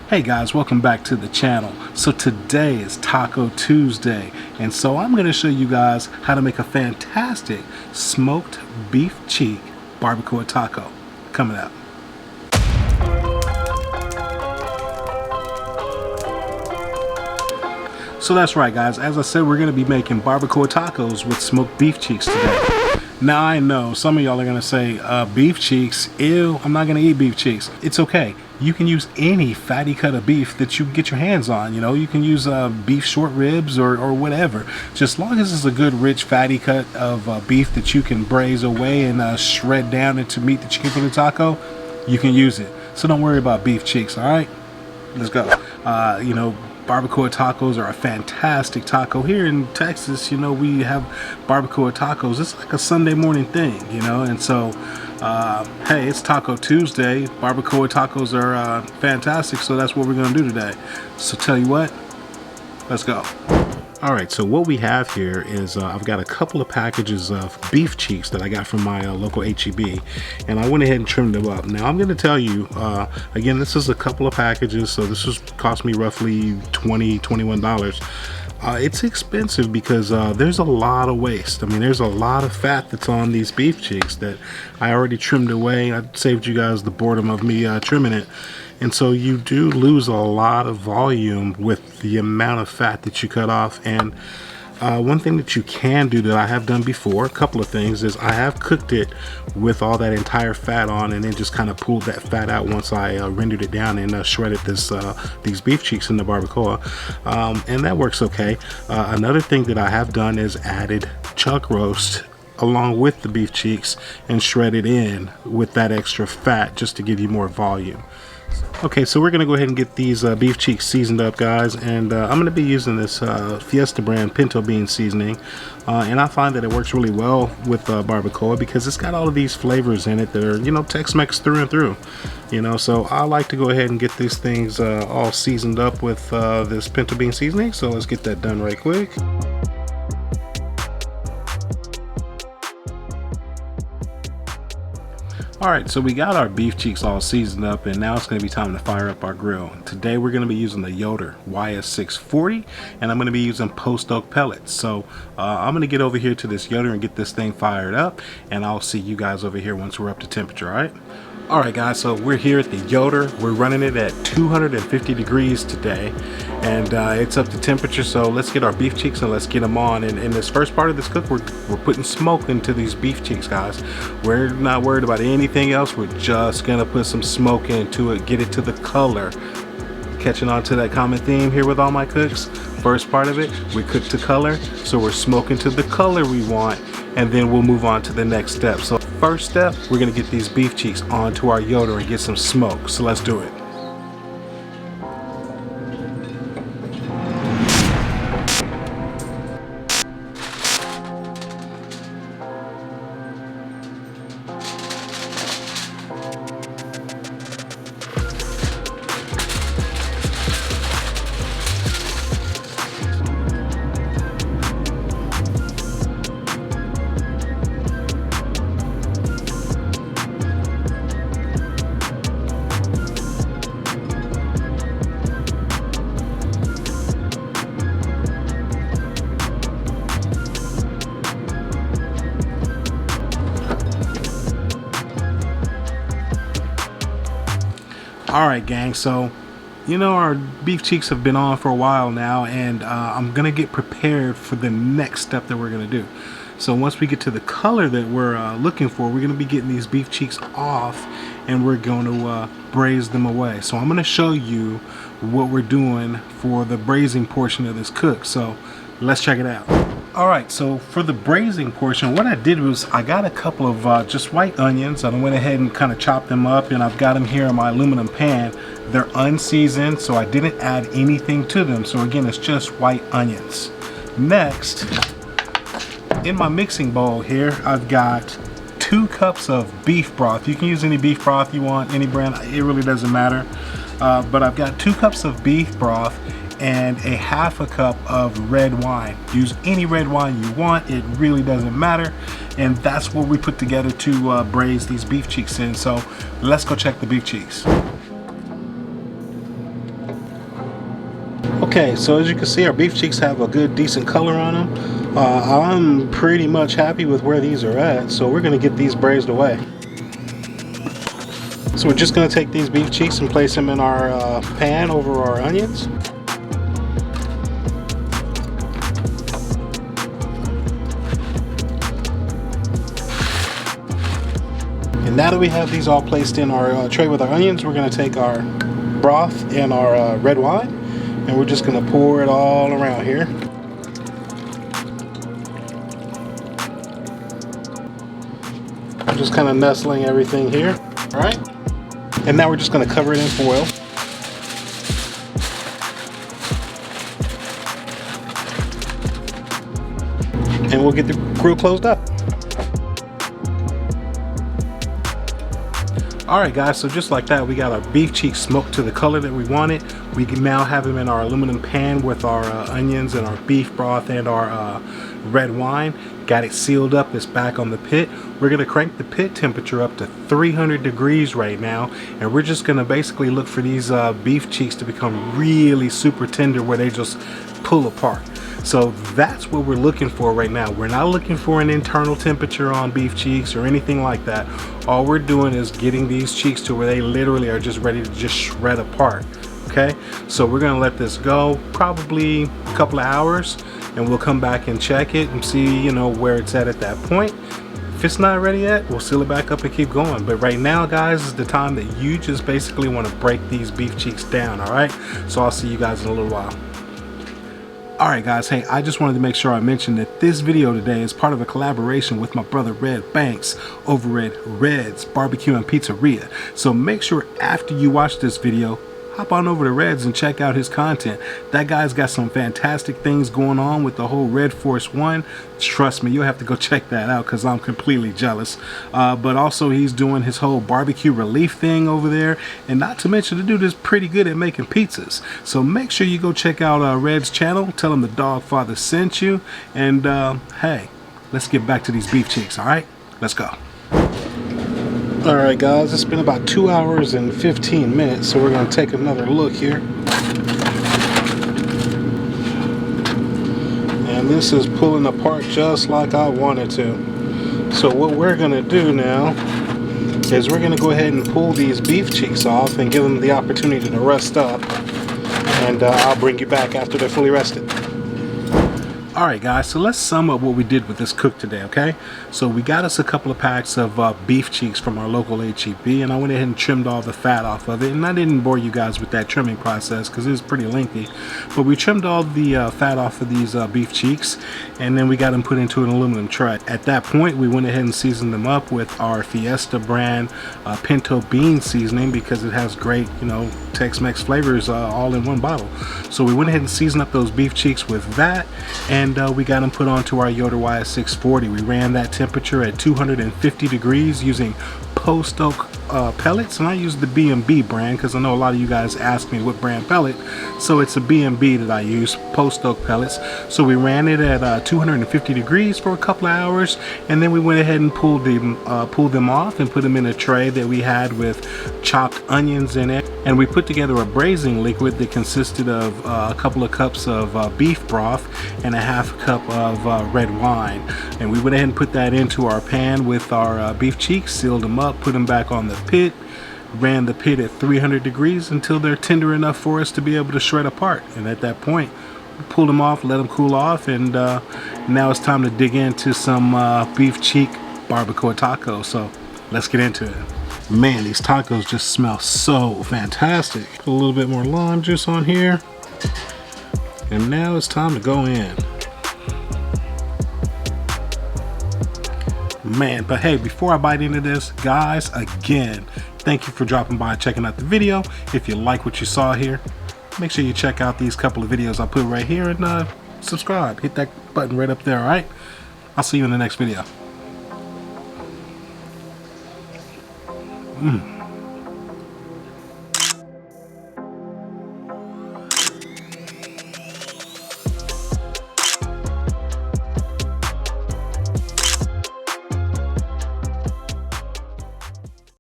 Hey guys, welcome back to the channel. So today is Taco Tuesday, and so I'm going to show you guys how to make a fantastic smoked beef cheek barbacoa taco. Coming up. So that's right guys, as I said, we're going to be making barbacoa tacos with smoked beef cheeks today. Now I know some of y'all are going to say, beef cheeks, ew, I'm not going to eat beef cheeks. It's okay. You can use any fatty cut of beef that you can get your hands on. You know, you can use beef short ribs or whatever. Just as long as it's a good rich fatty cut of beef that you can braise away and shred down into meat that you can put in a taco, you can use it. So don't worry about beef cheeks, all right? Let's go. You know, barbacoa tacos are a fantastic taco. Here in Texas, you know, we have barbacoa tacos. It's like a Sunday morning thing, you know, and so hey, it's Taco Tuesday. Barbacoa tacos are fantastic, so that's what we're gonna do today. So tell you what, let's go. All right, so what we have here is I've got a couple of packages of beef cheeks that I got from my local HEB, and I went ahead and trimmed them up. Now I'm going to tell you, again, this is a couple of packages, so this was cost me roughly $21. It's expensive because there's a lot of waste. I mean, there's a lot of fat that's on these beef cheeks that I already trimmed away. I saved you guys the boredom of me trimming it. And so you do lose a lot of volume with the amount of fat that you cut off. And one thing that you can do that I have done before, a couple of things, is I have cooked it with all that entire fat on and then just kind of pulled that fat out once I rendered it down and shredded these beef cheeks in the barbacoa. And that works okay. Another thing that I have done is added chuck roast along with the beef cheeks and shredded in with that extra fat just to give you more volume. Okay, so we're going to go ahead and get these beef cheeks seasoned up, guys, and I'm going to be using this Fiesta brand pinto bean seasoning, and I find that it works really well with barbacoa because it's got all of these flavors in it that are, you know, Tex-Mex through and through, you know, so I like to go ahead and get these things all seasoned up with this pinto bean seasoning, so let's get that done right quick. Alright, so we got our beef cheeks all seasoned up, and now it's going to be time to fire up our grill. Today we're going to be using the Yoder YS640, and I'm going to be using post oak pellets. So I'm going to get over here to this Yoder and get this thing fired up, and I'll see you guys over here once we're up to temperature, alright? Alright guys, so we're here at the Yoder. We're running it at 250 degrees today, and it's up to temperature, so let's get our beef cheeks and let's get them on. And in this first part of this cook, we're putting smoke into these beef cheeks, guys. We're not worried about anything else. We're just gonna put some smoke into it, get it to the color. Catching on to that common theme here with all my cooks. First part of it, we cook to color, so we're smoking to the color we want, and then we'll move on to the next step. So first step, we're gonna get these beef cheeks onto our Yoder and get some smoke. So let's do it. Alright gang, so you know our beef cheeks have been on for a while now, and I'm gonna get prepared for the next step that we're gonna do. So once we get to the color that we're looking for, we're gonna be getting these beef cheeks off and we're going to braise them away. So I'm gonna show you what we're doing for the braising portion of this cook, so let's check it out. Alright, so for the braising portion, what I did was I got a couple of just white onions, and I went ahead and kind of chopped them up, and I've got them here in my aluminum pan. They're unseasoned, so I didn't add anything to them, so again, it's just white onions. Next, in my mixing bowl here, I've got 2 cups of beef broth. You can use any beef broth you want, any brand, it really doesn't matter. But I've got 2 cups of beef broth and a half a cup of red wine. Use any red wine you want, it really doesn't matter. And that's what we put together to braise these beef cheeks in. So let's go check the beef cheeks. Okay, so as you can see, our beef cheeks have a good, decent color on them. I'm pretty much happy with where these are at, so we're going to get these braised away. So we're just going to take these beef cheeks and place them in our pan over our onions. And now that we have these all placed in our tray with our onions, we're going to take our broth and our red wine, and we're just going to pour it all around here. Just kind of nestling everything here. All right. And now we're just going to cover it in foil. And we'll get the grill closed up. Alright guys, so just like that, we got our beef cheeks smoked to the color that we wanted. We can now have them in our aluminum pan with our onions and our beef broth and our red wine. Got it sealed up, it's back on the pit. We're going to crank the pit temperature up to 300 degrees right now, and we're just going to basically look for these beef cheeks to become really super tender where they just pull apart. So that's what we're looking for right now. We're not looking for an internal temperature on beef cheeks or anything like that. All we're doing is getting these cheeks to where they literally are just ready to just shred apart. Okay, so we're gonna let this go probably a couple of hours, and we'll come back and check it and see, you know, where it's at that point. If it's not ready yet, we'll seal it back up and keep going. But right now, guys, is the time that you just basically want to break these beef cheeks down. All right, so I'll see you guys in a little while. Alright guys, hey, I just wanted to make sure I mentioned that this video today is part of a collaboration with my brother Red Banks over at Red's Barbecue and Pizzaria. So make sure after you watch this video, hop on over to Red's and check out his content. That guy's got some fantastic things going on with the whole Red Force 1. Trust me, you'll have to go check that out because I'm completely jealous. But also he's doing his whole barbecue relief thing over there. And not to mention the dude is pretty good at making pizzas. So make sure you go check out Red's channel. Tell him the Dawgfatha sent you. And hey, let's get back to these beef cheeks, alright? Let's go. Alright guys, it's been about 2 hours and 15 minutes, so we're going to take another look here. And this is pulling apart just like I wanted to. So what we're going to do now is we're going to go ahead and pull these beef cheeks off and give them the opportunity to rest up. And I'll bring you back after they're fully rested. Alright guys, so let's sum up what we did with this cook today, okay? So we got us a couple of packs of beef cheeks from our local HEB, and I went ahead and trimmed all the fat off of it. And I didn't bore you guys with that trimming process because it was pretty lengthy. But we trimmed all the fat off of these beef cheeks, and then we got them put into an aluminum tray. At that point, we went ahead and seasoned them up with our Fiesta brand pinto bean seasoning because it has great, you know, Tex-Mex flavors all in one bottle. So we went ahead and seasoned up those beef cheeks with that, and we got them put onto our Yoder YS640. We ran that temperature at 250 degrees using post oak pellets, and I use the B&B brand because I know a lot of you guys ask me what brand pellet, so it's a B&B that I use, post oak pellets. So we ran it at 250 degrees for a couple of hours, and then we went ahead and pulled them off and put them in a tray that we had with chopped onions in it, and we put together a braising liquid that consisted of a couple of cups of beef broth and a half cup of red wine. And we went ahead and put that into our pan with our beef cheeks, sealed them up, put them back on the pit, ran the pit at 300 degrees until they're tender enough for us to be able to shred apart. And at that point, we pulled them off, let them cool off, and now it's time to dig into some beef cheek barbacoa tacos. So let's get into it. Man, these tacos just smell so fantastic. Put a little bit more lime juice on here. And now it's time to go in. Man, but hey, before I bite into this, guys, again, thank you for dropping by and checking out the video. If you like what you saw here, make sure you check out these couple of videos I put right here and subscribe. Hit that button right up there, alright? I'll see you in the next video.